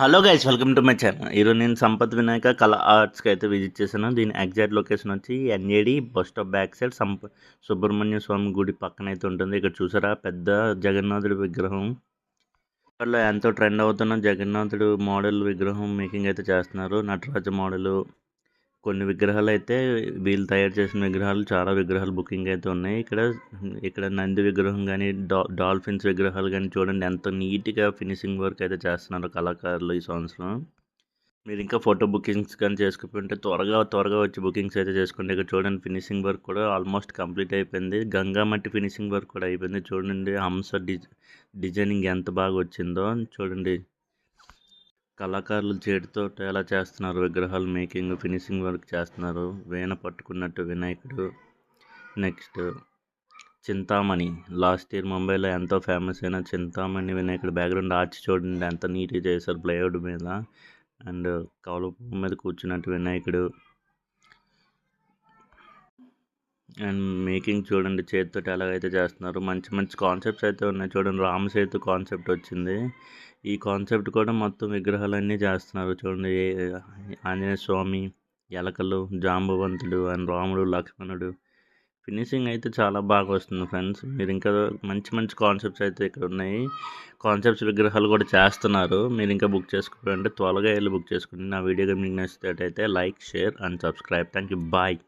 Hello guys, welcome to my channel. ఈరోజు నేను సంపత్ వినాయక కళ ఆర్ట్స్కి అయితే విజిట్ చేశాను. దీని ఎగ్జాక్ట్ లొకేషన్ వచ్చి NAD bus stop back side Subrahmanya Swamy గుడి పక్కన అయితే ఉంటుంది. ఇక్కడ చూసారా పెద్ద జగన్నాథుడి విగ్రహం. ఇప్పట్లో ఎంతో ట్రెండ్ అవుతున్న జగన్నాథుడు మోడల్ విగ్రహం మేకింగ్ అయితే చేస్తున్నారు. నటరాజ మోడలు కొన్ని విగ్రహాలు అయితే వీళ్ళు తయారు చేసిన విగ్రహాలు, చాలా విగ్రహాలు బుకింగ్ అయితే ఉన్నాయి. ఇక్కడ నంది విగ్రహం కానీ డాల్ఫిన్స్ విగ్రహాలు కానీ చూడండి ఎంత నీట్గా ఫినిషింగ్ వర్క్ అయితే చేస్తున్నారు కళాకారులు ఈ సంవత్సరం. మీరు ఇంకా ఫోటో బుకింగ్స్ కానీ చేసుకుంటే త్వరగా వచ్చి బుకింగ్స్ అయితే చేసుకోండి. ఇక్కడ చూడండి ఫినిషింగ్ వర్క్ కూడా ఆల్మోస్ట్ కంప్లీట్ అయిపోయింది. గంగా మట్టి ఫినిషింగ్ వర్క్ కూడా అయిపోయింది. చూడండి హంస డిజైనింగ్ ఎంత బాగా వచ్చిందో చూడండి. కళాకారులు చేతితో ఎలా చేస్తున్నారు, విగ్రహాలు మేకింగ్ ఫినిషింగ్ వర్క్ చేస్తున్నారు. వీణ పట్టుకున్నట్టు వినాయకుడు. నెక్స్ట్ చింతామణి, లాస్ట్ ఇయర్ ముంబైలో ఎంతో ఫేమస్ అయిన చింతామణి వినాయకుడు బ్యాక్గ్రౌండ్ ఆర్చ్ చూడండి ఎంత నీట్గా చేశారు ప్లైవుడ్ మీద. అండ్ కౌల మీద కూర్చున్నట్టు వినాయకుడు. అండ్ మేకింగ్ చూడండి చేతితో ఎలాగైతే చేస్తున్నారు. మంచి మంచి కాన్సెప్ట్స్ అయితే ఉన్నాయి. చూడండి రామ సేతు కాన్సెప్ట్ వచ్చింది. ఈ కాన్సెప్ట్ కూడా మొత్తం విగ్రహాలన్నీ చేస్తున్నారు. చూడండి ఆంజనేయ స్వామి, ఎలకలు, జాంబవంతుడు అండ్ రాముడు, లక్ష్మణుడు. ఫినిషింగ్ అయితే చాలా బాగా వస్తుంది ఫ్రెండ్స్. మీరు ఇంకా మంచి మంచి కాన్సెప్ట్స్ అయితే ఇక్కడ ఉన్నాయి. కాన్సెప్ట్స్ విగ్రహాలు కూడా చేస్తున్నారు. మీరు ఇంకా బుక్ చేసుకోవాలంటే త్వరగా వెళ్ళి బుక్ చేసుకోండి. నా వీడియో మీకు నచ్చినట్టయితే like, share and subscribe. Thank you. Bye.